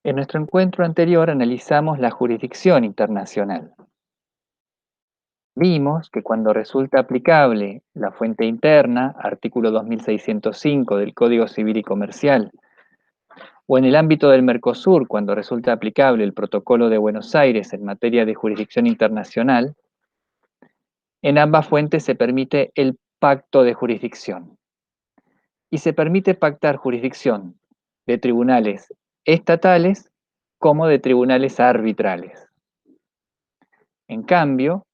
En nuestro encuentro anterior analizamos la jurisdicción internacional. Vimos que cuando resulta aplicable la fuente interna, artículo 2605 del Código Civil y Comercial, o en el ámbito del Mercosur, cuando resulta aplicable el Protocolo de Buenos Aires en materia de jurisdicción internacional, en ambas fuentes se permite el pacto de jurisdicción. Y se permite pactar jurisdicción de tribunales estatales como de tribunales arbitrales. En cambio,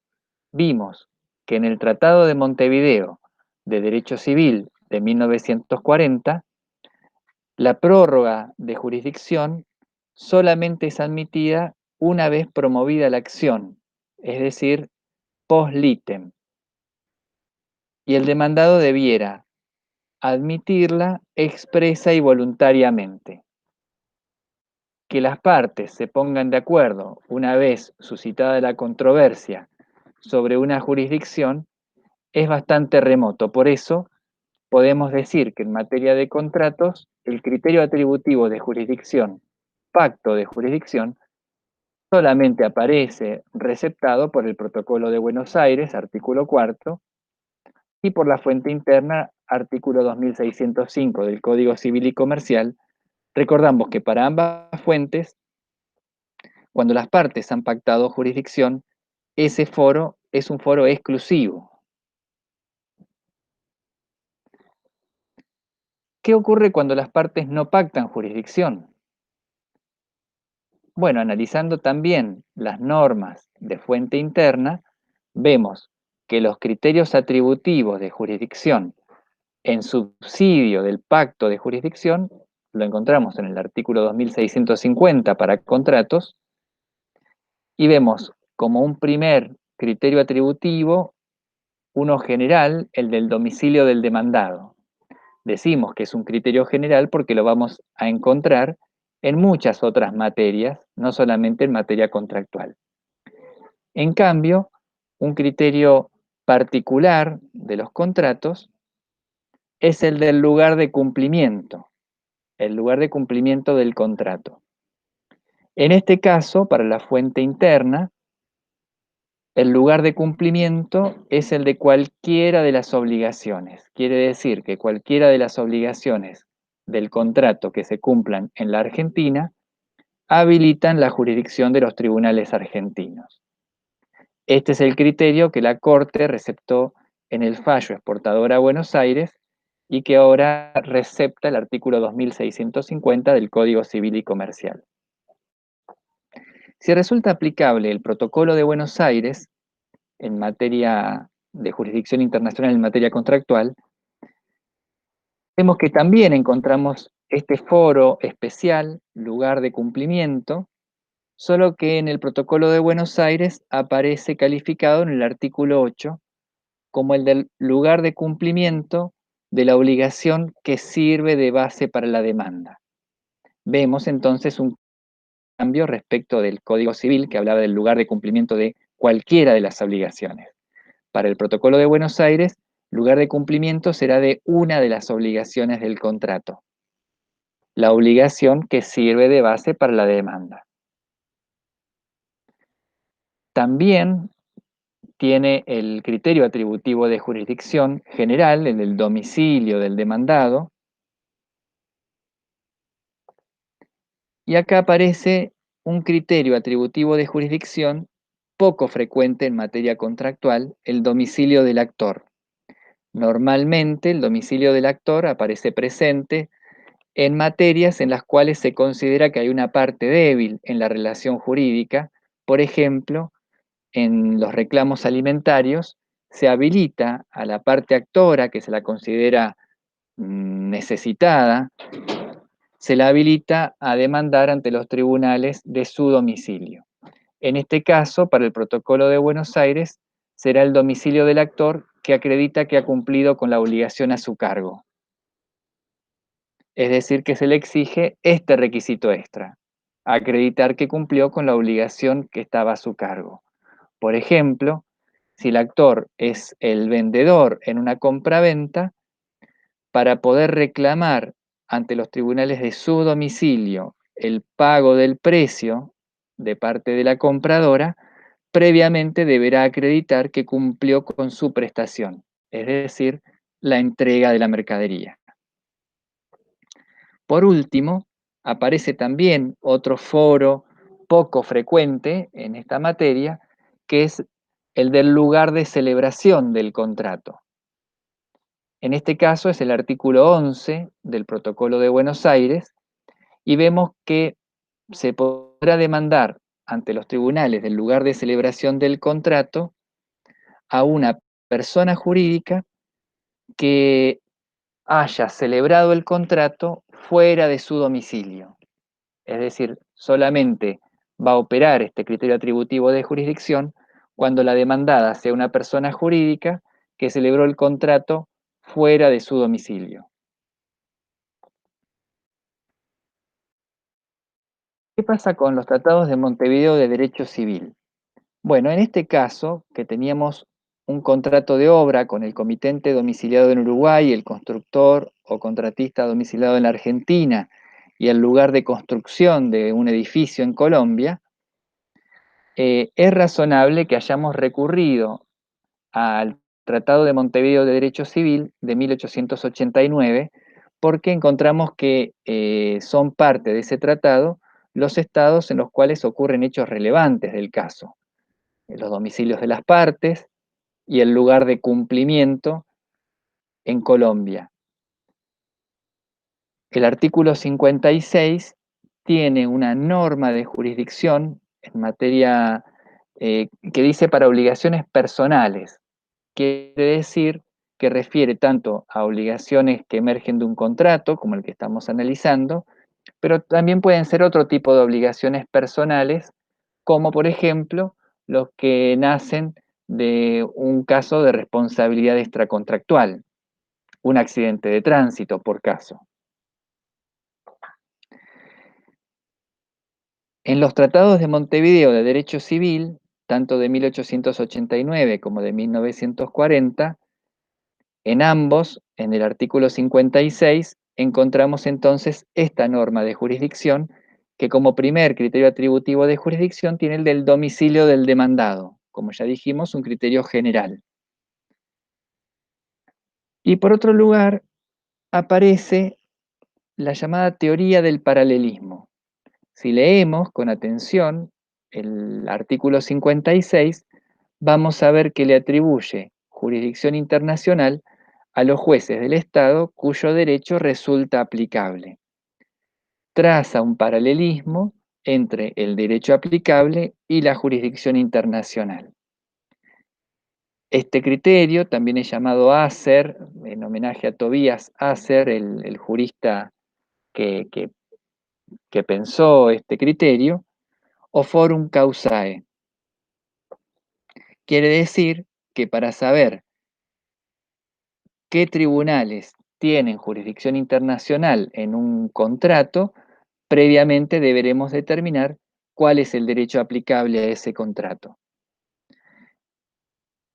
vimos que en el Tratado de Montevideo de Derecho Civil de 1940, la prórroga de jurisdicción solamente es admitida una vez promovida la acción, es decir, post litem, y el demandado debiera admitirla expresa y voluntariamente. Que las partes se pongan de acuerdo una vez suscitada la controversia sobre una jurisdicción es bastante remoto. Por eso podemos decir que en materia de contratos el criterio atributivo de jurisdicción, pacto de jurisdicción, solamente aparece receptado por el Protocolo de Buenos Aires, artículo 4, y por la fuente interna, artículo 2605 del Código Civil y Comercial. Recordamos que para ambas fuentes, cuando las partes han pactado jurisdicción, ese foro es un foro exclusivo. ¿Qué ocurre cuando las partes no pactan jurisdicción? Bueno, analizando también las normas de fuente interna, vemos que los criterios atributivos de jurisdicción en subsidio del pacto de jurisdicción lo encontramos en el artículo 2650 para contratos, y vemos como un primer criterio atributivo uno general, el del domicilio del demandado. Decimos que es un criterio general porque lo vamos a encontrar en muchas otras materias, no solamente en materia contractual. En cambio, un criterio particular de los contratos es el del lugar de cumplimiento, el lugar de cumplimiento del contrato. En este caso, para la fuente interna, el lugar de cumplimiento es el de cualquiera de las obligaciones. Quiere decir que cualquiera de las obligaciones del contrato que se cumplan en la Argentina habilitan la jurisdicción de los tribunales argentinos. Este es el criterio que la Corte receptó en el fallo exportador a Buenos Aires y que ahora recepta el artículo 2650 del Código Civil y Comercial. Si resulta aplicable el Protocolo de Buenos Aires en materia de jurisdicción internacional en materia contractual, vemos que también encontramos este foro especial, lugar de cumplimiento, solo que en el Protocolo de Buenos Aires aparece calificado en el artículo 8 como el del lugar de cumplimiento de la obligación que sirve de base para la demanda. Vemos entonces un cambio respecto del Código Civil que hablaba del lugar de cumplimiento de cualquiera de las obligaciones. Para el Protocolo de Buenos Aires, lugar de cumplimiento será de una de las obligaciones del contrato, la obligación que sirve de base para la demanda. También tiene el criterio atributivo de jurisdicción general, el del domicilio del demandado, y acá aparece un criterio atributivo de jurisdicción poco frecuente en materia contractual, el domicilio del actor. Normalmente el domicilio del actor aparece presente en materias en las cuales se considera que hay una parte débil en la relación jurídica. Por ejemplo, en los reclamos alimentarios se habilita a la parte actora, que se la considera necesitada, se la habilita a demandar ante los tribunales de su domicilio. En este caso, para el Protocolo de Buenos Aires, será el domicilio del actor que acredita que ha cumplido con la obligación a su cargo. Es decir, que se le exige este requisito extra, acreditar que cumplió con la obligación que estaba a su cargo. Por ejemplo, si el actor es el vendedor en una compraventa, para poder reclamar ante los tribunales de su domicilio el pago del precio de parte de la compradora, previamente deberá acreditar que cumplió con su prestación, es decir, la entrega de la mercadería. Por último, aparece también otro foro poco frecuente en esta materia, que es el del lugar de celebración del contrato. En este caso es el artículo 11 del Protocolo de Buenos Aires y vemos que se podrá demandar ante los tribunales del lugar de celebración del contrato a una persona jurídica que haya celebrado el contrato fuera de su domicilio. Es decir, solamente va a operar este criterio atributivo de jurisdicción cuando la demandada sea una persona jurídica que celebró el contrato fuera de su domicilio. ¿Qué pasa con los tratados de Montevideo de Derecho Civil? Bueno, en este caso, que teníamos un contrato de obra con el comitente domiciliado en Uruguay, el constructor o contratista domiciliado en la Argentina y el lugar de construcción de un edificio en Colombia, es razonable que hayamos recurrido al Tratado de Montevideo de Derecho Civil de 1889, porque encontramos que son parte de ese tratado los estados en los cuales ocurren hechos relevantes del caso, los domicilios de las partes y el lugar de cumplimiento en Colombia. El artículo 56 tiene una norma de jurisdicción en materia que dice para obligaciones personales. Quiere decir que refiere tanto a obligaciones que emergen de un contrato, como el que estamos analizando, pero también pueden ser otro tipo de obligaciones personales, como por ejemplo los que nacen de un caso de responsabilidad extracontractual, un accidente de tránsito por caso. En los tratados de Montevideo de Derecho Civil, tanto de 1889 como de 1940, en ambos, en el artículo 56, encontramos entonces esta norma de jurisdicción que como primer criterio atributivo de jurisdicción tiene el del domicilio del demandado, como ya dijimos, un criterio general. Y por otro lugar, aparece la llamada teoría del paralelismo. Si leemos con atención el artículo 56, vamos a ver que le atribuye jurisdicción internacional a los jueces del Estado cuyo derecho resulta aplicable. Traza un paralelismo entre el derecho aplicable y la jurisdicción internacional. Este criterio también es llamado Acer, en homenaje a Tobías Acer, el jurista que pensó este criterio, o forum causae. Quiere decir que para saber qué tribunales tienen jurisdicción internacional en un contrato, previamente deberemos determinar cuál es el derecho aplicable a ese contrato.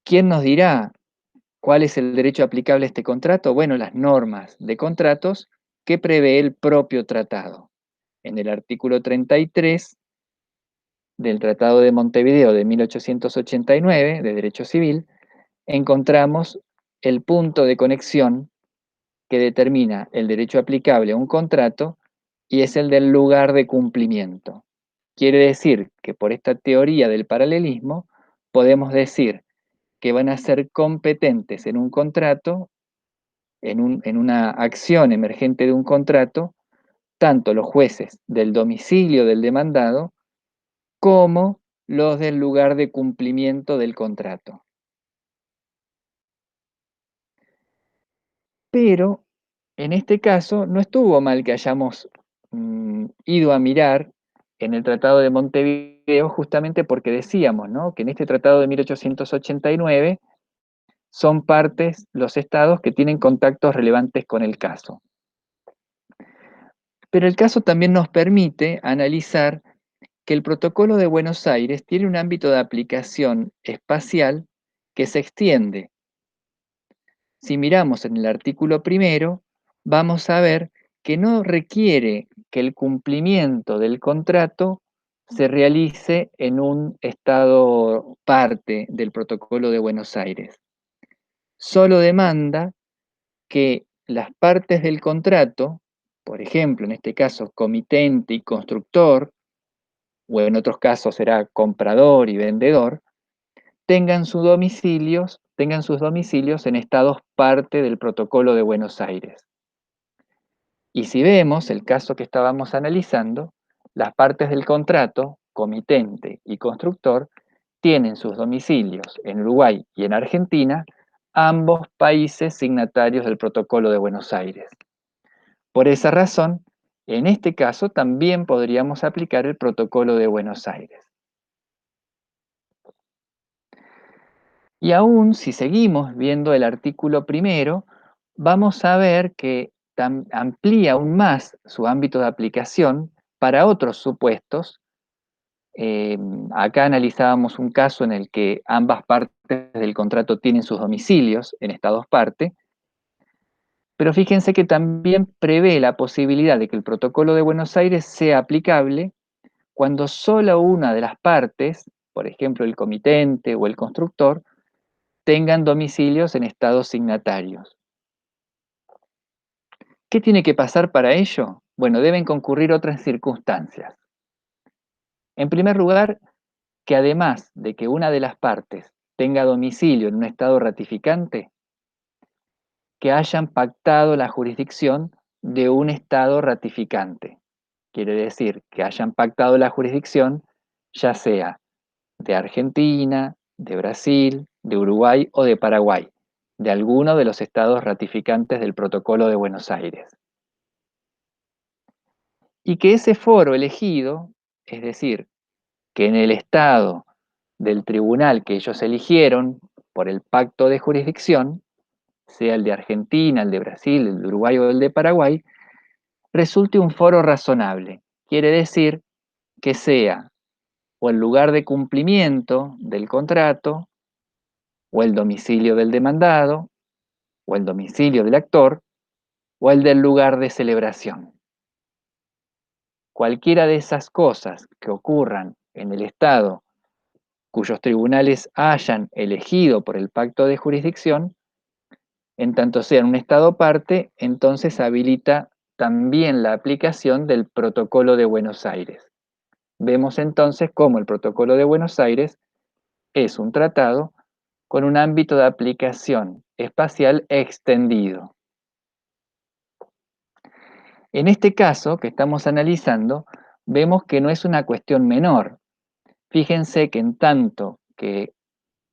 ¿Quién nos dirá cuál es el derecho aplicable a este contrato? Bueno, las normas de contratos que prevé el propio tratado. En el artículo 33 del Tratado de Montevideo de 1889, de Derecho Civil, encontramos el punto de conexión que determina el derecho aplicable a un contrato y es el del lugar de cumplimiento. Quiere decir que por esta teoría del paralelismo podemos decir que van a ser competentes en un contrato, en una acción emergente de un contrato, tanto los jueces del domicilio del demandado como los del lugar de cumplimiento del contrato. Pero en este caso no estuvo mal que hayamos ido a mirar en el Tratado de Montevideo justamente porque decíamos, ¿no?, que en este Tratado de 1889 son partes los estados que tienen contactos relevantes con el caso. Pero el caso también nos permite analizar que el Protocolo de Buenos Aires tiene un ámbito de aplicación espacial que se extiende. Si miramos en el artículo primero, vamos a ver que no requiere que el cumplimiento del contrato se realice en un estado parte del Protocolo de Buenos Aires. Solo demanda que las partes del contrato, por ejemplo, en este caso, comitente y constructor, o en otros casos será comprador y vendedor, tengan sus domicilios en estados parte del Protocolo de Buenos Aires. Y si vemos el caso que estábamos analizando, las partes del contrato, comitente y constructor, tienen sus domicilios en Uruguay y en Argentina, ambos países signatarios del Protocolo de Buenos Aires. Por esa razón, en este caso también podríamos aplicar el Protocolo de Buenos Aires. Y aún si seguimos viendo el artículo primero, vamos a ver que amplía aún más su ámbito de aplicación para otros supuestos. Acá analizábamos un caso en el que ambas partes del contrato tienen sus domicilios en estados parte, pero fíjense que también prevé la posibilidad de que el Protocolo de Buenos Aires sea aplicable cuando solo una de las partes, por ejemplo el comitente o el constructor, tengan domicilios en estados signatarios. ¿Qué tiene que pasar para ello? Bueno, deben concurrir otras circunstancias. En primer lugar, que además de que una de las partes tenga domicilio en un estado ratificante, que hayan pactado la jurisdicción de un estado ratificante. Quiere decir que hayan pactado la jurisdicción ya sea de Argentina, de Brasil, de Uruguay o de Paraguay, de alguno de los estados ratificantes del Protocolo de Buenos Aires. Y que ese foro elegido, es decir, que en el estado del tribunal que ellos eligieron por el pacto de jurisdicción, sea el de Argentina, el de Brasil, el de Uruguay o el de Paraguay, resulte un foro razonable. Quiere decir que sea o el lugar de cumplimiento del contrato, o el domicilio del demandado, o el domicilio del actor, o el del lugar de celebración. Cualquiera de esas cosas que ocurran en el Estado cuyos tribunales hayan elegido por el pacto de jurisdicción, en tanto sea en un Estado parte, entonces habilita también la aplicación del Protocolo de Buenos Aires. Vemos entonces cómo el Protocolo de Buenos Aires es un tratado con un ámbito de aplicación espacial extendido. En este caso que estamos analizando, vemos que no es una cuestión menor. Fíjense que en tanto que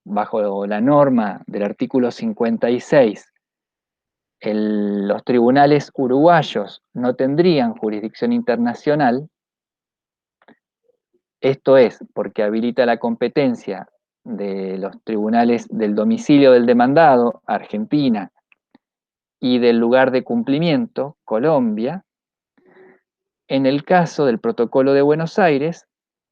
bajo la norma del artículo 56, los tribunales uruguayos no tendrían jurisdicción internacional, esto es porque habilita la competencia de los tribunales del domicilio del demandado, Argentina, y del lugar de cumplimiento, Colombia. En el caso del Protocolo de Buenos Aires,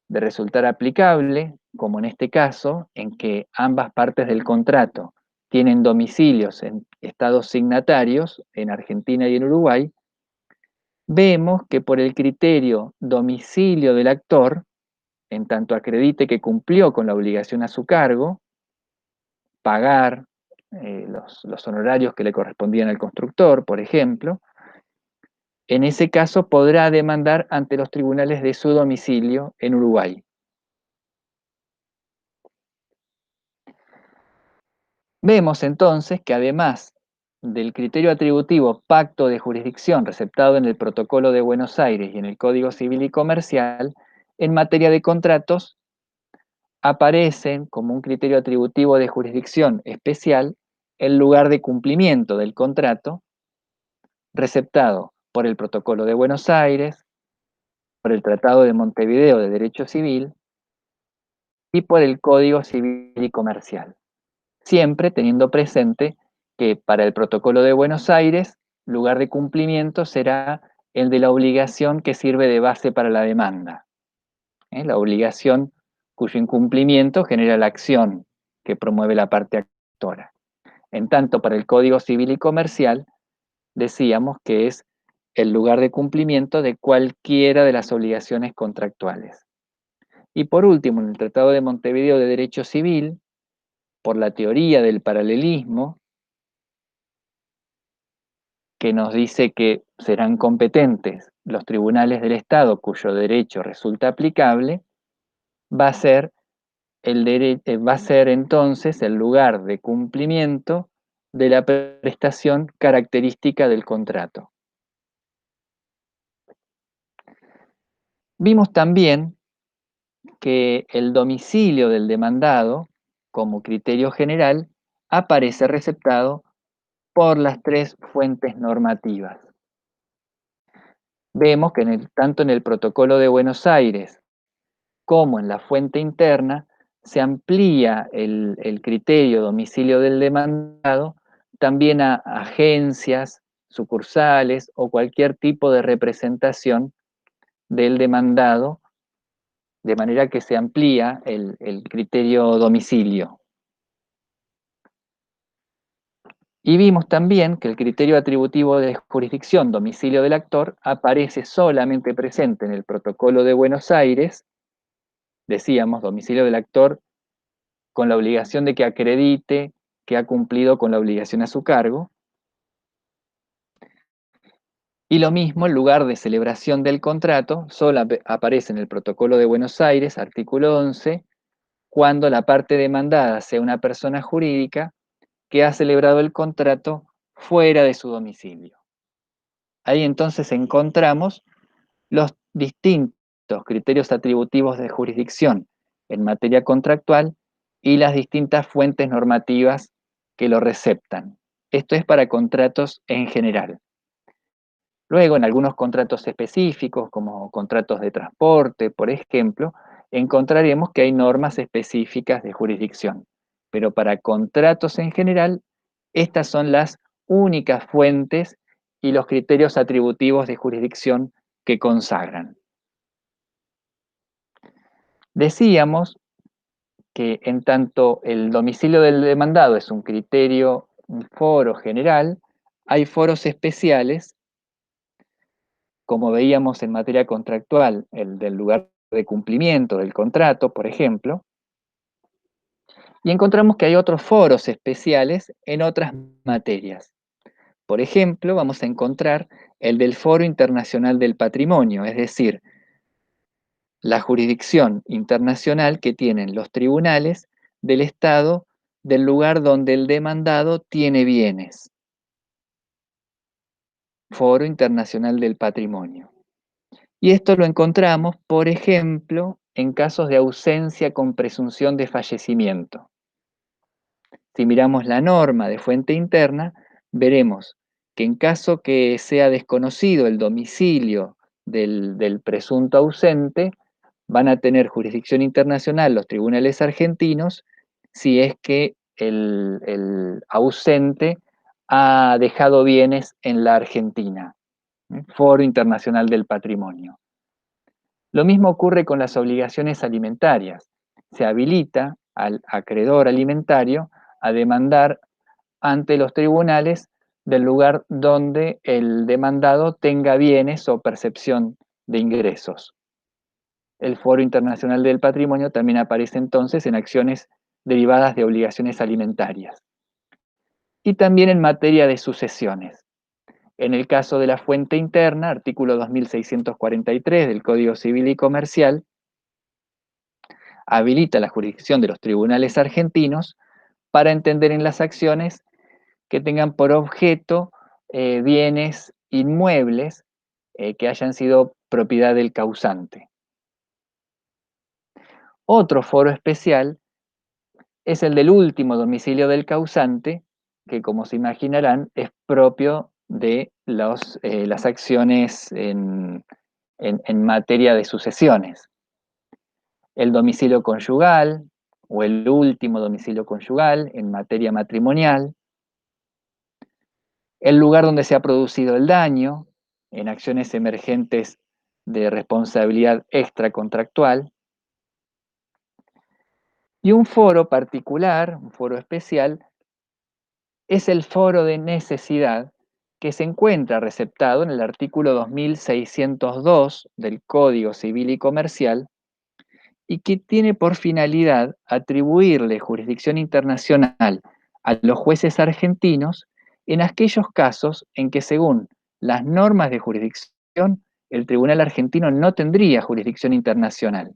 de resultar aplicable, como en este caso, en que ambas partes del contrato tienen domicilios en estados signatarios, en Argentina y en Uruguay, vemos que por el criterio domicilio del actor, en tanto acredite que cumplió con la obligación a su cargo, pagar los honorarios que le correspondían al constructor, por ejemplo, en ese caso podrá demandar ante los tribunales de su domicilio en Uruguay. Vemos entonces que además del criterio atributivo pacto de jurisdicción receptado en el Protocolo de Buenos Aires y en el Código Civil y Comercial, en materia de contratos aparecen como un criterio atributivo de jurisdicción especial el lugar de cumplimiento del contrato receptado por el Protocolo de Buenos Aires, por el Tratado de Montevideo de Derecho Civil y por el Código Civil y Comercial, siempre teniendo presente que para el Protocolo de Buenos Aires, lugar de cumplimiento será el de la obligación que sirve de base para la demanda. La obligación cuyo incumplimiento genera la acción que promueve la parte actora. En tanto, para el Código Civil y Comercial, decíamos que es el lugar de cumplimiento de cualquiera de las obligaciones contractuales. Y por último, en el Tratado de Montevideo de Derecho Civil, por la teoría del paralelismo, que nos dice que serán competentes los tribunales del Estado cuyo derecho resulta aplicable, va a ser, va a ser entonces el lugar de cumplimiento de la prestación característica del contrato. Vimos también que el domicilio del demandado, como criterio general, aparece receptado por las tres fuentes normativas. Vemos que tanto en el Protocolo de Buenos Aires como en la fuente interna se amplía el criterio domicilio del demandado también a agencias, sucursales o cualquier tipo de representación del demandado, de manera que se amplía el criterio domicilio. Y vimos también que el criterio atributivo de jurisdicción, domicilio del actor, aparece solamente presente en el Protocolo de Buenos Aires, decíamos, domicilio del actor con la obligación de que acredite que ha cumplido con la obligación a su cargo. Y lo mismo, el lugar de celebración del contrato solo aparece en el Protocolo de Buenos Aires, artículo 11, cuando la parte demandada sea una persona jurídica que ha celebrado el contrato fuera de su domicilio. Ahí entonces encontramos los distintos criterios atributivos de jurisdicción en materia contractual y las distintas fuentes normativas que lo receptan. Esto es para contratos en general. Luego, en algunos contratos específicos, como contratos de transporte, por ejemplo, encontraremos que hay normas específicas de jurisdicción. Pero para contratos en general, estas son las únicas fuentes y los criterios atributivos de jurisdicción que consagran. Decíamos que en tanto el domicilio del demandado es un criterio, un foro general, hay foros especiales, como veíamos en materia contractual, el del lugar de cumplimiento del contrato, por ejemplo, y encontramos que hay otros foros especiales en otras materias. Por ejemplo, vamos a encontrar el del Foro Internacional del Patrimonio, es decir, la jurisdicción internacional que tienen los tribunales del Estado del lugar donde el demandado tiene bienes. Foro Internacional del Patrimonio. Y esto lo encontramos, por ejemplo, en casos de ausencia con presunción de fallecimiento. Si miramos la norma de fuente interna, veremos que en caso que sea desconocido el domicilio del presunto ausente, van a tener jurisdicción internacional los tribunales argentinos si es que el ausente ha dejado bienes en la Argentina. Foro Internacional del Patrimonio. Lo mismo ocurre con las obligaciones alimentarias. Se habilita al acreedor alimentario a demandar ante los tribunales del lugar donde el demandado tenga bienes o percepción de ingresos. El Foro Internacional del Patrimonio también aparece entonces en acciones derivadas de obligaciones alimentarias. Y también en materia de sucesiones. En el caso de la fuente interna, artículo 2643 del Código Civil y Comercial, habilita la jurisdicción de los tribunales argentinos para entender en las acciones que tengan por objeto bienes inmuebles que hayan sido propiedad del causante. Otro foro especial es el del último domicilio del causante, que como se imaginarán es propio de las acciones en materia de sucesiones. El domicilio conyugal o el último domicilio conyugal en materia matrimonial, el lugar donde se ha producido el daño en acciones emergentes de responsabilidad extracontractual, y un foro particular, un foro especial, es el foro de necesidad, que se encuentra receptado en el artículo 2602 del Código Civil y Comercial y que tiene por finalidad atribuirle jurisdicción internacional a los jueces argentinos en aquellos casos en que, según las normas de jurisdicción, el tribunal argentino no tendría jurisdicción internacional,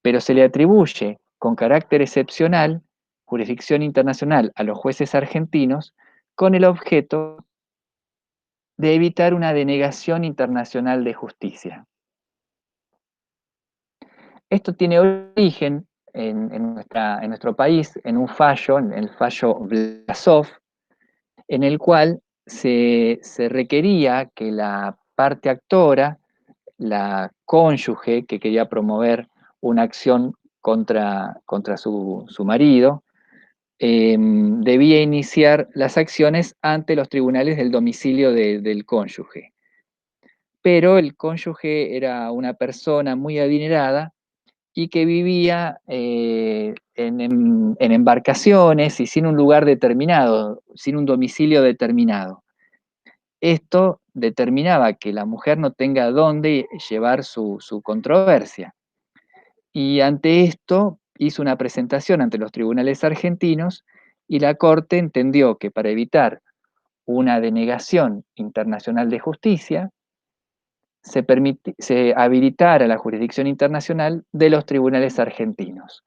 pero se le atribuye con carácter excepcional jurisdicción internacional a los jueces argentinos con el objeto de evitar una denegación internacional de justicia. Esto tiene origen en nuestro país en un fallo, en el fallo Vlasov, en el cual se requería que la parte actora, la cónyuge que quería promover una acción contra su marido, debía iniciar las acciones ante los tribunales del domicilio del cónyuge. Pero el cónyuge era una persona muy adinerada y que vivía en embarcaciones y sin un lugar determinado, sin un domicilio determinado. Esto determinaba que la mujer no tenga dónde llevar su controversia. Y ante esto hizo una presentación ante los tribunales argentinos y la Corte entendió que para evitar una denegación internacional de justicia, se habilitara la jurisdicción internacional de los tribunales argentinos.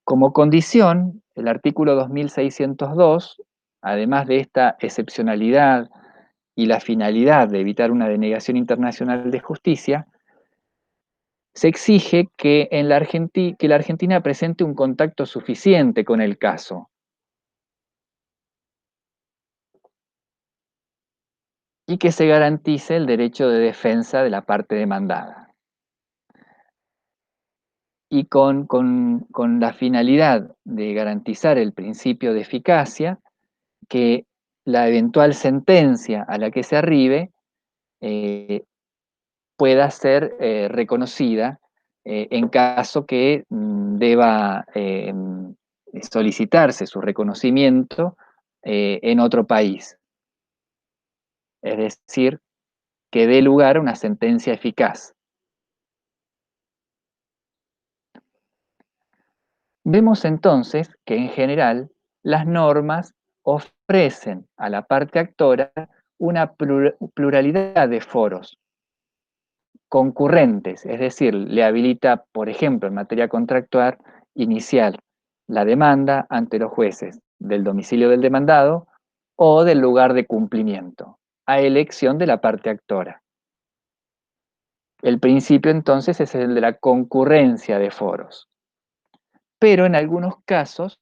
Como condición, el artículo 2602, además de esta excepcionalidad y la finalidad de evitar una denegación internacional de justicia, se exige que la Argentina presente un contacto suficiente con el caso y que se garantice el derecho de defensa de la parte demandada. Y con la finalidad de garantizar el principio de eficacia, que la eventual sentencia a la que se arribe eh, pueda ser reconocida en caso que deba solicitarse su reconocimiento en otro país. Es decir, que dé lugar a una sentencia eficaz. Vemos entonces que en general las normas ofrecen a la parte actora una pluralidad de foros concurrentes, es decir, le habilita, por ejemplo, en materia contractual, inicial la demanda ante los jueces del domicilio del demandado o del lugar de cumplimiento, a elección de la parte actora. El principio entonces es el de la concurrencia de foros. Pero en algunos casos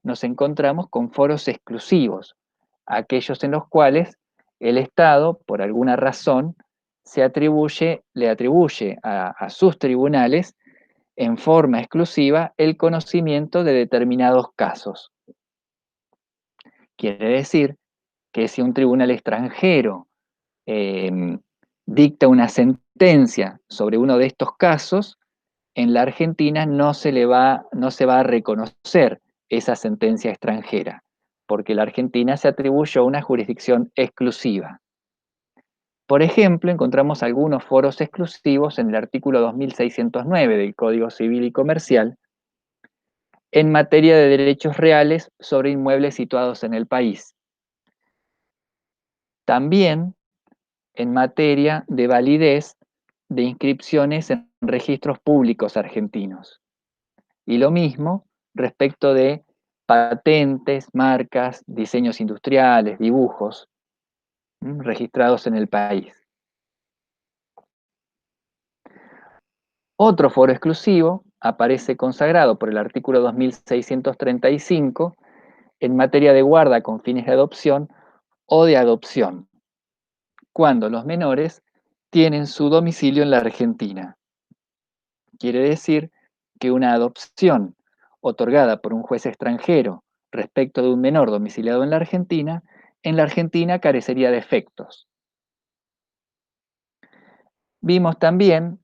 nos encontramos con foros exclusivos, aquellos en los cuales el Estado, por alguna razón, le atribuye a sus tribunales en forma exclusiva el conocimiento de determinados casos. Quiere decir que si un tribunal extranjero eh, dicta una sentencia sobre uno de estos casos, en la Argentina no se va a reconocer esa sentencia extranjera, porque la Argentina se atribuyó una jurisdicción exclusiva. Por ejemplo, encontramos algunos foros exclusivos en el artículo 2609 del Código Civil y Comercial en materia de derechos reales sobre inmuebles situados en el país. También en materia de validez de inscripciones en registros públicos argentinos. Y lo mismo respecto de patentes, marcas, diseños industriales, dibujos registrados en el país. Otro foro exclusivo aparece consagrado por el artículo 2635 en materia de guarda con fines de adopción o de adopción, cuando los menores tienen su domicilio en la Argentina. Quiere decir que una adopción otorgada por un juez extranjero respecto de un menor domiciliado en la Argentina carecería de efectos. Vimos también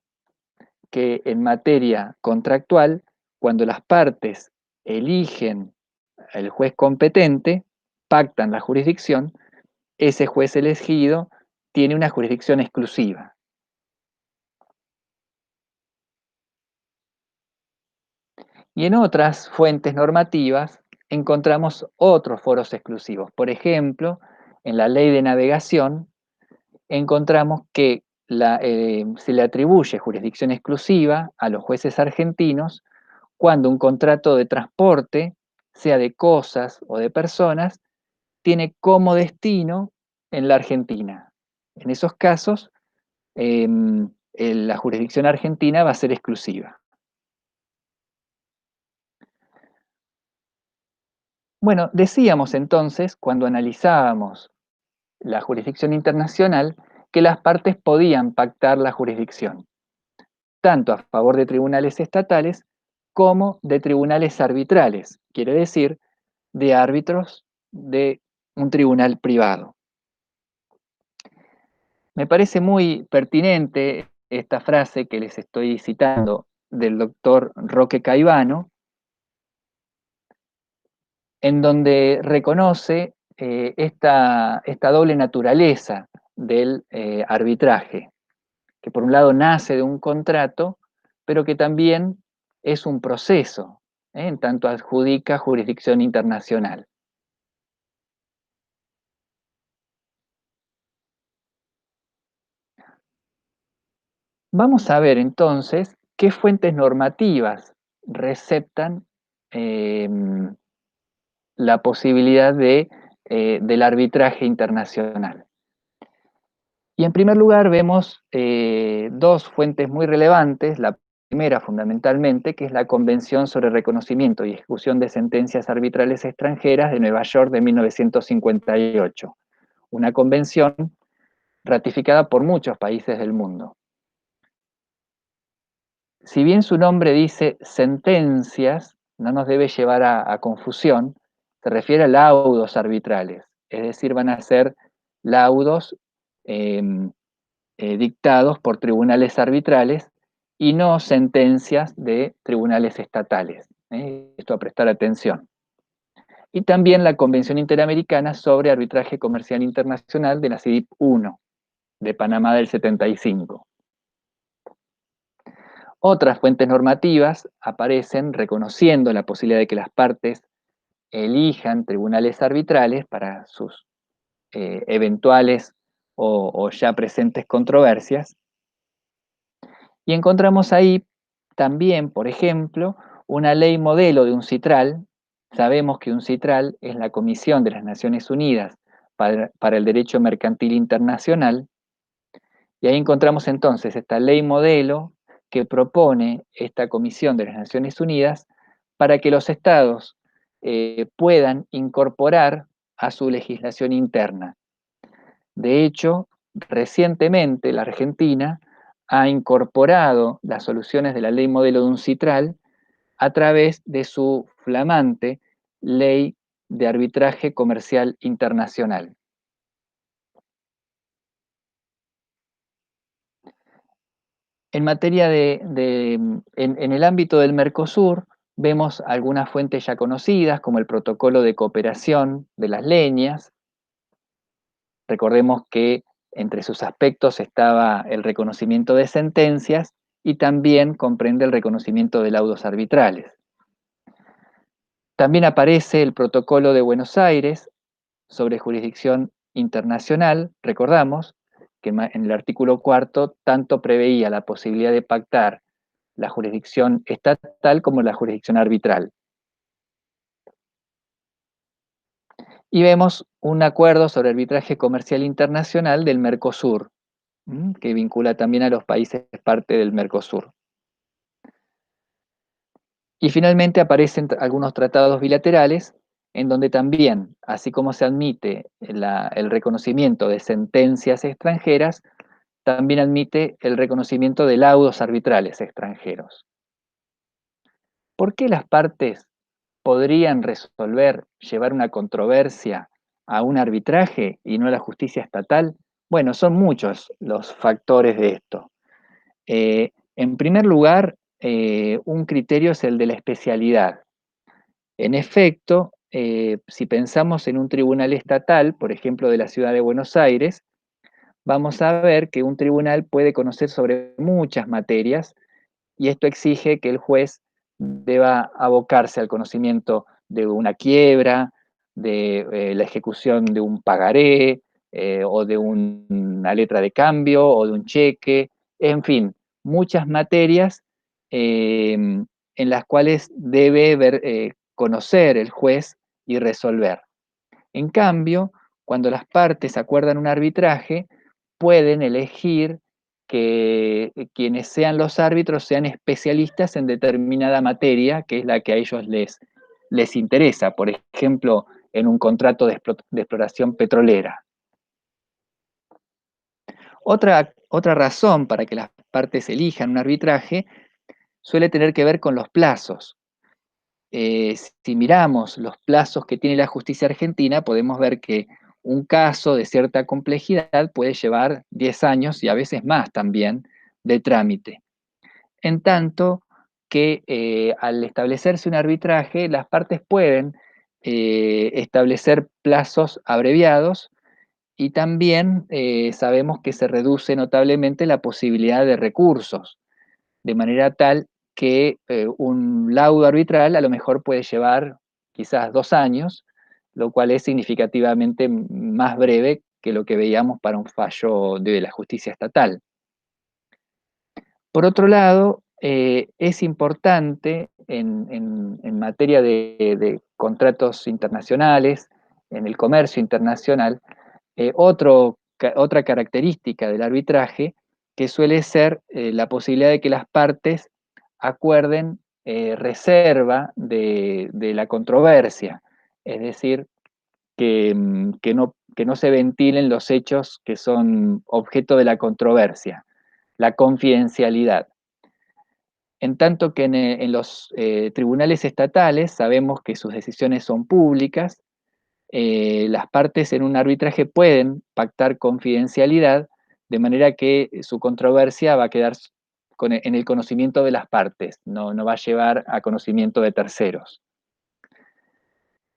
que en materia contractual, cuando las partes eligen el juez competente, pactan la jurisdicción, ese juez elegido tiene una jurisdicción exclusiva. Y en otras fuentes normativas encontramos otros foros exclusivos. Por ejemplo, en la ley de navegación encontramos que se le atribuye jurisdicción exclusiva a los jueces argentinos cuando un contrato de transporte, sea de cosas o de personas, tiene como destino en la Argentina. En esos casos, la jurisdicción argentina va a ser exclusiva. Bueno, decíamos entonces, cuando analizábamos la jurisdicción internacional, que las partes podían pactar la jurisdicción, tanto a favor de tribunales estatales como de tribunales arbitrales, quiere decir, de árbitros de un tribunal privado. Me parece muy pertinente esta frase que les estoy citando del doctor Roque Caivano, en donde reconoce esta doble naturaleza del arbitraje, que por un lado nace de un contrato, pero que también es un proceso, en tanto adjudica jurisdicción internacional. Vamos a ver entonces qué fuentes normativas receptan eh, la posibilidad del arbitraje internacional. Y en primer lugar vemos dos fuentes muy relevantes. La primera fundamentalmente, que es la Convención sobre Reconocimiento y Ejecución de Sentencias Arbitrales Extranjeras de Nueva York de 1958. Una convención ratificada por muchos países del mundo. Si bien su nombre dice sentencias, no nos debe llevar a confusión, se refiere a laudos arbitrales, es decir, van a ser laudos eh, dictados por tribunales arbitrales y no sentencias de tribunales estatales. Esto a prestar atención. Y también la Convención Interamericana sobre Arbitraje Comercial Internacional de la CIDIP I de Panamá del 75. Otras fuentes normativas aparecen reconociendo la posibilidad de que las partes elijan tribunales arbitrales para sus eventuales o ya presentes controversias. Y encontramos ahí también, por ejemplo, una ley modelo de un CITRAL. Sabemos que un CITRAL es la Comisión de las Naciones Unidas para el Derecho Mercantil Internacional. Y ahí encontramos entonces esta ley modelo que propone esta Comisión de las Naciones Unidas para que los estados puedan incorporar a su legislación interna. De hecho, recientemente la Argentina ha incorporado las soluciones de la ley modelo de un citral a través de su flamante ley de arbitraje comercial internacional. En materia en el ámbito del Mercosur, vemos algunas fuentes ya conocidas, como el protocolo de cooperación de las leñas. Recordemos que entre sus aspectos estaba el reconocimiento de sentencias y también comprende el reconocimiento de laudos arbitrales. También aparece el protocolo de Buenos Aires sobre jurisdicción internacional. Recordamos que en el artículo cuarto tanto preveía la posibilidad de pactar la jurisdicción estatal como la jurisdicción arbitral. Y vemos un acuerdo sobre arbitraje comercial internacional del Mercosur, que vincula también a los países parte del Mercosur. Y finalmente aparecen algunos tratados bilaterales en donde también, así como se admite el reconocimiento de sentencias extranjeras, también admite el reconocimiento de laudos arbitrales extranjeros. ¿Por qué las partes podrían resolver, llevar una controversia a un arbitraje y no a la justicia estatal? Bueno, son muchos los factores de esto. En primer lugar, un criterio es el de la especialidad. En efecto, si pensamos en un tribunal estatal, por ejemplo, de la ciudad de Buenos Aires, vamos a ver que un tribunal puede conocer sobre muchas materias y esto exige que el juez deba abocarse al conocimiento de una quiebra, de la ejecución de un pagaré, o de una letra de cambio, o de un cheque, en fin, muchas materias en las cuales debe conocer el juez y resolver. En cambio, cuando las partes acuerdan un arbitraje, pueden elegir que quienes sean los árbitros sean especialistas en determinada materia, que es la que a ellos les interesa, por ejemplo, en un contrato de exploración petrolera. Otra razón para que las partes elijan un arbitraje suele tener que ver con los plazos. Si miramos los plazos que tiene la justicia argentina, podemos ver que un caso de cierta complejidad puede llevar 10 años y a veces más también de trámite. En tanto que al establecerse un arbitraje, las partes pueden establecer plazos abreviados y también sabemos que se reduce notablemente la posibilidad de recursos, de manera tal que un laudo arbitral a lo mejor puede llevar quizás 2 años, lo cual es significativamente más breve que lo que veíamos para un fallo de la justicia estatal. Por otro lado, es importante en materia de contratos internacionales, en el comercio internacional, otra característica del arbitraje que suele ser la posibilidad de que las partes acuerden reserva de la controversia, es decir, que no se ventilen los hechos que son objeto de la controversia, la confidencialidad. En tanto que en los tribunales estatales sabemos que sus decisiones son públicas, las partes en un arbitraje pueden pactar confidencialidad, de manera que su controversia va a quedar en el conocimiento de las partes, no va a llevar a conocimiento de terceros.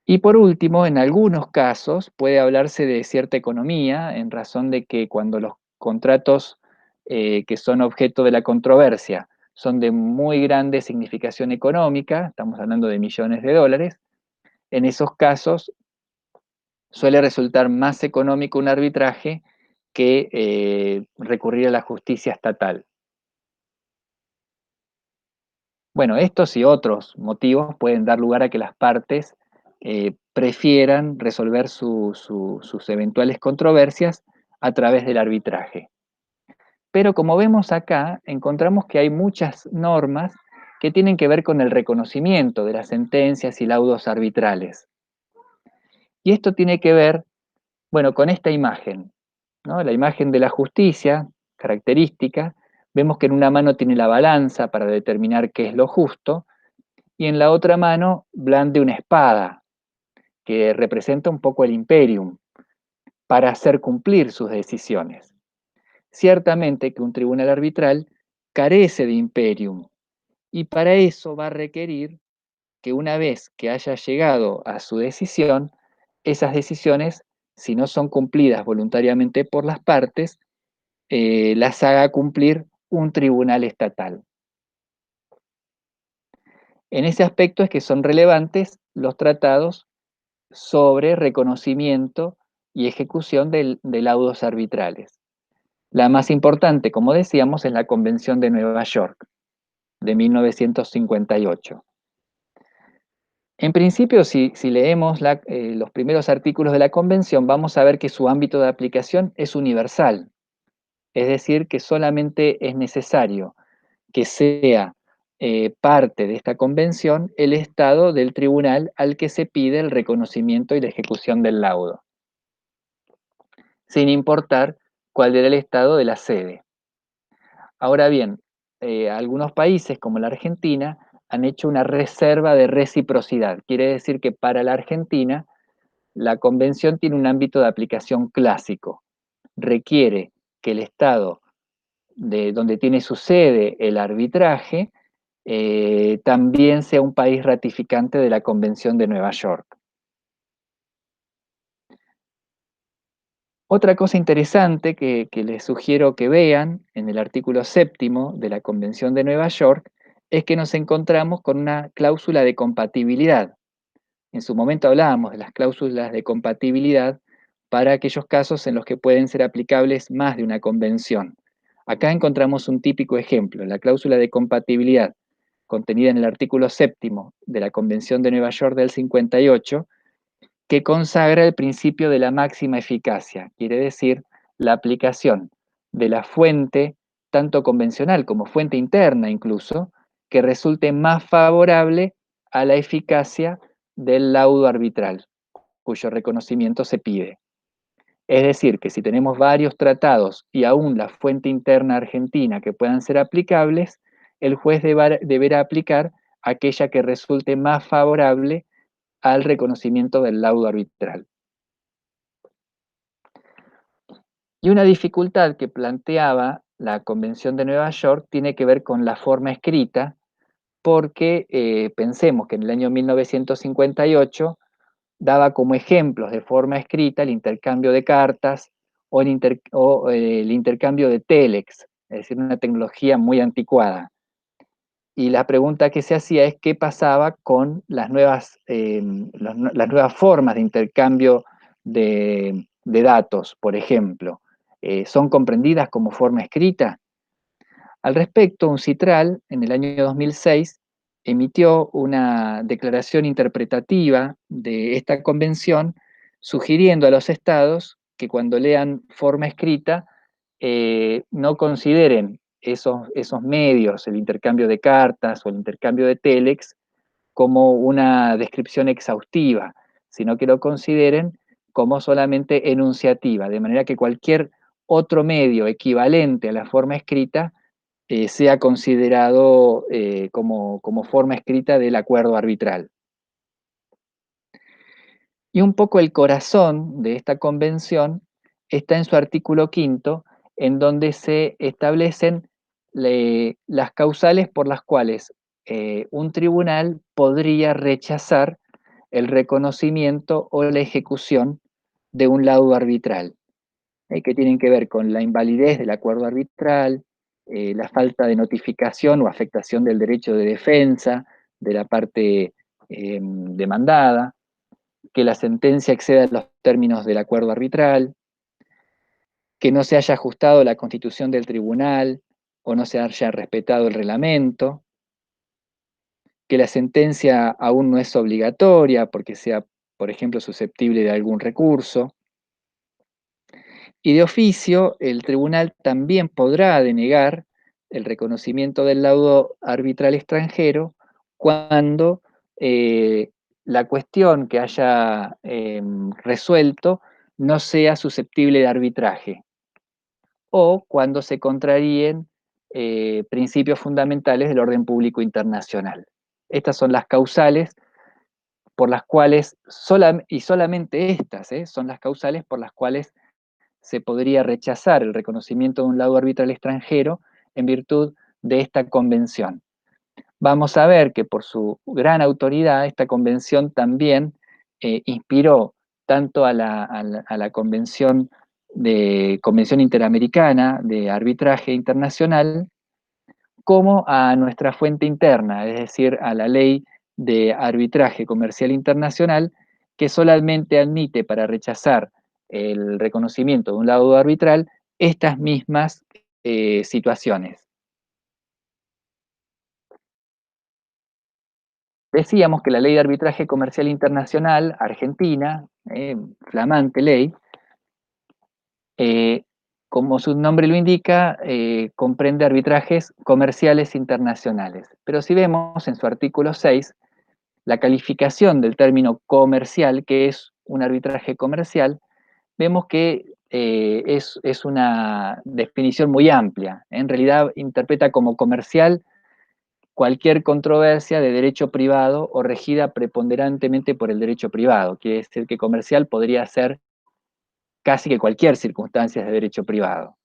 Y por último, en algunos casos puede hablarse de cierta economía, en razón de que cuando los contratos que son objeto de la controversia son de muy grande significación económica, estamos hablando de millones de dólares, en esos casos suele resultar más económico un arbitraje que recurrir a la justicia estatal. Bueno, estos y otros motivos pueden dar lugar a que las partes prefieran resolver sus eventuales controversias a través del arbitraje. Pero como vemos acá, encontramos que hay muchas normas que tienen que ver con el reconocimiento de las sentencias y laudos arbitrales. Y esto tiene que ver, bueno, con esta imagen, ¿no? La imagen de la justicia, característica, vemos que en una mano tiene la balanza para determinar qué es lo justo, y en la otra mano blande una espada, que representa un poco el imperium, para hacer cumplir sus decisiones. Ciertamente que un tribunal arbitral carece de imperium, y para eso va a requerir que una vez que haya llegado a su decisión, esas decisiones, si no son cumplidas voluntariamente por las partes, las haga cumplir un tribunal estatal. En ese aspecto es que son relevantes los tratados sobre reconocimiento y ejecución de laudos arbitrales. La más importante, como decíamos, es la Convención de Nueva York, de 1958. En principio, si leemos los primeros artículos de la Convención, vamos a ver que su ámbito de aplicación es universal, es decir, que solamente es necesario que sea parte de esta convención el estado del tribunal al que se pide el reconocimiento y la ejecución del laudo, sin importar cuál era el estado de la sede. Ahora bien, algunos países como la Argentina han hecho una reserva de reciprocidad. Quiere decir que para la Argentina la convención tiene un ámbito de aplicación clásico. Requiere que el estado de donde tiene su sede el arbitraje también sea un país ratificante de la Convención de Nueva York. Otra cosa interesante que les sugiero que vean en el artículo séptimo de la Convención de Nueva York es que nos encontramos con una cláusula de compatibilidad. En su momento hablábamos de las cláusulas de compatibilidad para aquellos casos en los que pueden ser aplicables más de una convención. Acá encontramos un típico ejemplo, la cláusula de compatibilidad contenida en el artículo séptimo de la Convención de Nueva York del 58, que consagra el principio de la máxima eficacia, quiere decir la aplicación de la fuente, tanto convencional como fuente interna incluso, que resulte más favorable a la eficacia del laudo arbitral, cuyo reconocimiento se pide. Es decir, que si tenemos varios tratados y aún la fuente interna argentina que puedan ser aplicables, el juez deberá aplicar aquella que resulte más favorable al reconocimiento del laudo arbitral. Y una dificultad que planteaba la Convención de Nueva York tiene que ver con la forma escrita, porque pensemos que en el año 1958 daba como ejemplos de forma escrita el intercambio de cartas o el intercambio de telex, es decir, una tecnología muy anticuada. Y la pregunta que se hacía es qué pasaba con las nuevas formas de intercambio de datos, por ejemplo. ¿Son comprendidas como forma escrita? Al respecto, UNCITRAL, en el año 2006, emitió una declaración interpretativa de esta convención, sugiriendo a los estados que cuando lean forma escrita no consideren esos medios, el intercambio de cartas o el intercambio de telex, como una descripción exhaustiva, sino que lo consideren como solamente enunciativa, de manera que cualquier otro medio equivalente a la forma escrita sea considerado como forma escrita del acuerdo arbitral. Y un poco el corazón de esta convención está en su artículo quinto, en donde se establecen las causales por las cuales un tribunal podría rechazar el reconocimiento o la ejecución de un laudo arbitral, que tienen que ver con la invalidez del acuerdo arbitral, la falta de notificación o afectación del derecho de defensa de la parte demandada, que la sentencia exceda los términos del acuerdo arbitral, que no se haya ajustado la constitución del tribunal o no se haya respetado el reglamento, que la sentencia aún no es obligatoria porque sea, por ejemplo, susceptible de algún recurso. Y de oficio, el tribunal también podrá denegar el reconocimiento del laudo arbitral extranjero cuando la cuestión que haya resuelto no sea susceptible de arbitraje o cuando se contraríen principios fundamentales del orden público internacional. Estas son las causales por las cuales, y solamente estas, son las causales por las cuales se podría rechazar el reconocimiento de un laudo arbitral extranjero en virtud de esta convención. Vamos a ver que por su gran autoridad, esta convención también inspiró tanto a la Convención Interamericana de Arbitraje Internacional como a nuestra fuente interna, es decir, a la Ley de Arbitraje Comercial Internacional, que solamente admite para rechazar el reconocimiento de un laudo arbitral estas mismas situaciones. Decíamos que la Ley de Arbitraje Comercial Internacional argentina, flamante ley, eh, como su nombre lo indica, comprende arbitrajes comerciales internacionales. Pero si vemos en su artículo 6, la calificación del término comercial, que es un arbitraje comercial, vemos que es una definición muy amplia. En realidad interpreta como comercial cualquier controversia de derecho privado o regida preponderantemente por el derecho privado. Quiere decir que comercial podría ser casi que cualquier circunstancia de derecho privado.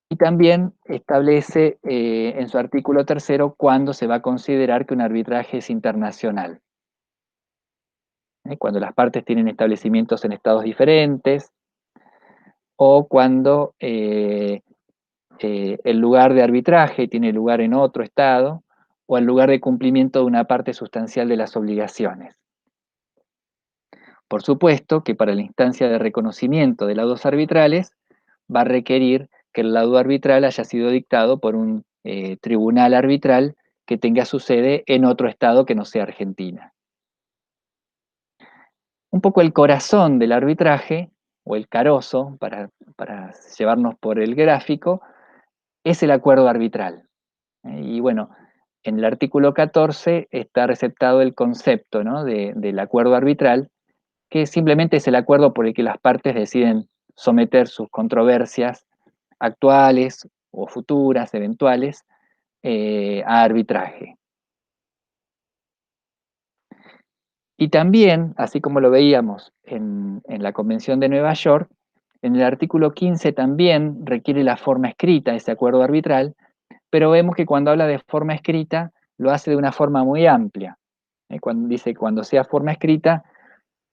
Y también establece en su artículo tercero cuándo se va a considerar que un arbitraje es internacional. cuando las partes tienen establecimientos en estados diferentes, o cuando el lugar de arbitraje tiene lugar en otro estado, o el lugar de cumplimiento de una parte sustancial de las obligaciones. Por supuesto que para la instancia de reconocimiento de laudos arbitrales va a requerir que el laudo arbitral haya sido dictado por un tribunal arbitral que tenga su sede en otro estado que no sea Argentina. Un poco el corazón del arbitraje, o el carozo, para llevarnos por el gráfico, es el acuerdo arbitral. Y bueno, en el artículo 14 está receptado el concepto, ¿no?, del acuerdo arbitral, que simplemente es el acuerdo por el que las partes deciden someter sus controversias actuales o futuras, eventuales, a arbitraje. Y también, así como lo veíamos en la Convención de Nueva York, en el artículo 15 también requiere la forma escrita ese acuerdo arbitral, pero vemos que cuando habla de forma escrita lo hace de una forma muy amplia. Cuando dice cuando sea forma escrita,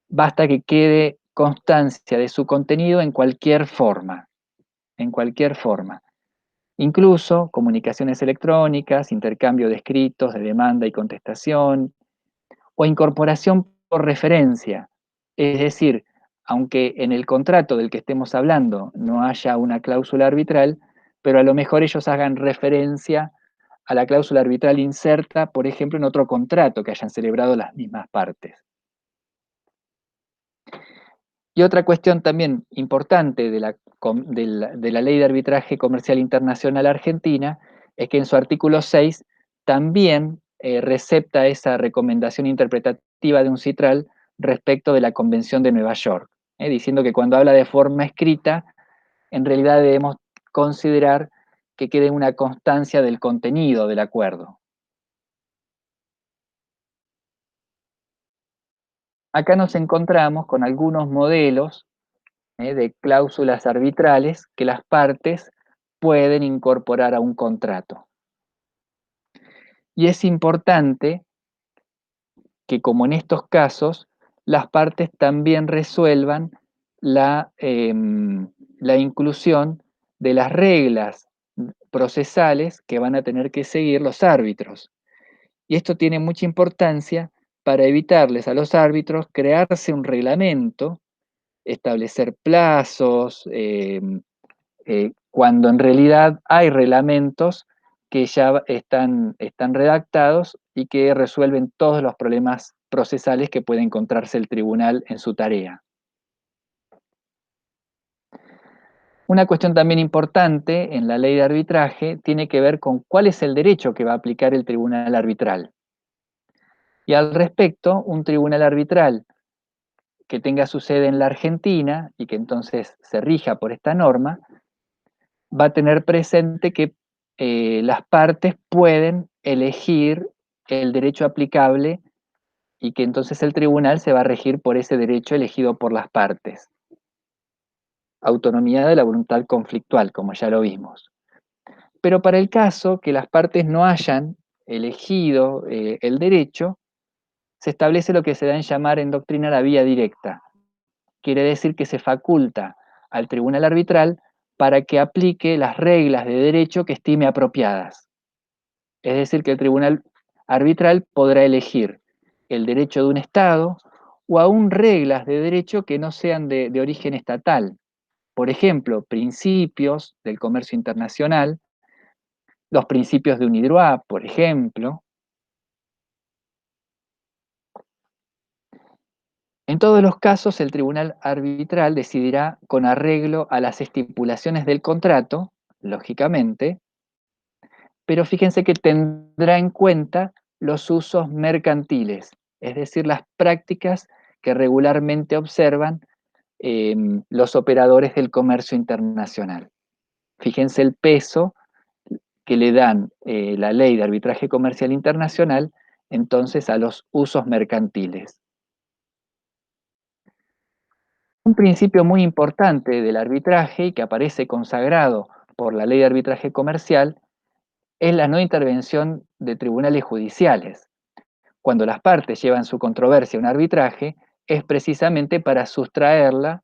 basta que quede constancia de su contenido en cualquier forma, en cualquier forma. Incluso comunicaciones electrónicas, intercambio de escritos, de demanda y contestación, o incorporación por referencia. Es decir, aunque en el contrato del que estemos hablando no haya una cláusula arbitral, pero a lo mejor ellos hagan referencia a la cláusula arbitral inserta, por ejemplo, en otro contrato que hayan celebrado las mismas partes. Y otra cuestión también importante de la Ley de Arbitraje Comercial Internacional Argentina es que en su artículo 6 también recepta esa recomendación interpretativa de un citral respecto de la Convención de Nueva York, diciendo que cuando habla de forma escrita, en realidad debemos considerar que quede una constancia del contenido del acuerdo. Acá nos encontramos con algunos modelos de cláusulas arbitrales que las partes pueden incorporar a un contrato. Y es importante que, como en estos casos, las partes también resuelvan la inclusión de las reglas procesales que van a tener que seguir los árbitros. Y esto tiene mucha importancia para evitarles a los árbitros crearse un reglamento, establecer plazos, cuando en realidad hay reglamentos que ya están redactados y que resuelven todos los problemas procesales que puede encontrarse el tribunal en su tarea. Una cuestión también importante en la ley de arbitraje tiene que ver con cuál es el derecho que va a aplicar el tribunal arbitral. Y al respecto, un tribunal arbitral que tenga su sede en la Argentina y que entonces se rija por esta norma, va a tener presente que las partes pueden elegir el derecho aplicable y que entonces el tribunal se va a regir por ese derecho elegido por las partes. Autonomía de la voluntad conflictual, como ya lo vimos. Pero para el caso que las partes no hayan elegido el derecho, se establece lo que se da en llamar en doctrina la vía directa. Quiere decir que se faculta al tribunal arbitral para que aplique las reglas de derecho que estime apropiadas. Es decir, que el tribunal arbitral podrá elegir el derecho de un Estado o aún reglas de derecho que no sean de origen estatal. Por ejemplo, principios del comercio internacional, los principios de UNIDROIT, por ejemplo. En todos los casos, el tribunal arbitral decidirá con arreglo a las estipulaciones del contrato, lógicamente, pero fíjense que tendrá en cuenta los usos mercantiles, es decir, las prácticas que regularmente observan los operadores del comercio internacional. Fíjense el peso que le dan la ley de arbitraje comercial internacional entonces a los usos mercantiles. Un principio muy importante del arbitraje y que aparece consagrado por la ley de arbitraje comercial es la no intervención de tribunales judiciales. Cuando las partes llevan su controversia a un arbitraje, es precisamente para sustraerla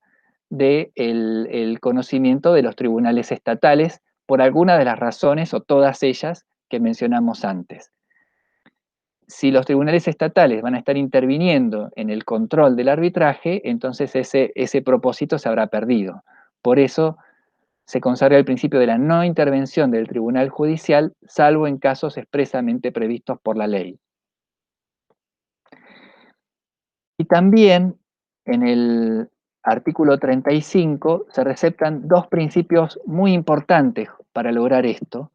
del el conocimiento de los tribunales estatales por alguna de las razones o todas ellas que mencionamos antes. Si los tribunales estatales van a estar interviniendo en el control del arbitraje, entonces ese propósito se habrá perdido. Por eso se consagra el principio de la no intervención del tribunal judicial, salvo en casos expresamente previstos por la ley. Y también en el artículo 35 se receptan dos principios muy importantes para lograr esto,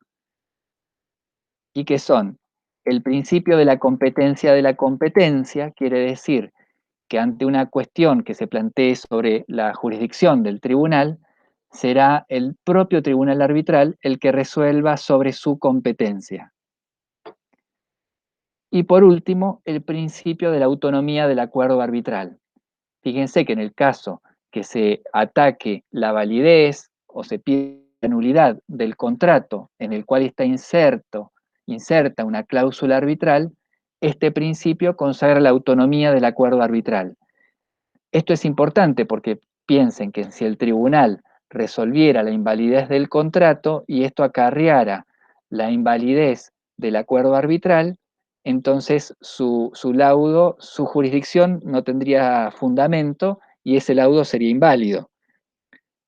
y que son el principio de la competencia, quiere decir que ante una cuestión que se plantee sobre la jurisdicción del tribunal, será el propio tribunal arbitral el que resuelva sobre su competencia. Y por último, el principio de la autonomía del acuerdo arbitral. Fíjense que en el caso que se ataque la validez o se pida la nulidad del contrato en el cual está inserta una cláusula arbitral, este principio consagra la autonomía del acuerdo arbitral. Esto es importante porque piensen que si el tribunal resolviera la invalidez del contrato y esto acarreara la invalidez del acuerdo arbitral, entonces su laudo, su jurisdicción no tendría fundamento y ese laudo sería inválido.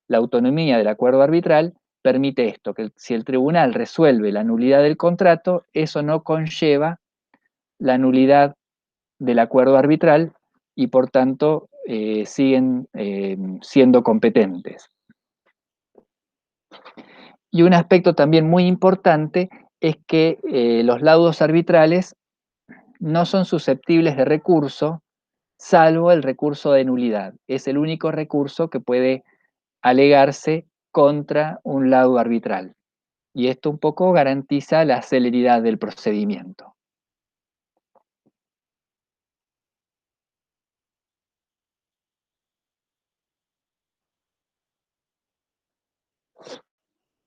La autonomía del acuerdo arbitral permite esto, que si el tribunal resuelve la nulidad del contrato, eso no conlleva la nulidad del acuerdo arbitral y por tanto siguen siendo competentes. Y un aspecto también muy importante es que los laudos arbitrales no son susceptibles de recurso, salvo el recurso de nulidad. Es el único recurso que puede alegarse contra un laudo arbitral. Y esto un poco garantiza la celeridad del procedimiento.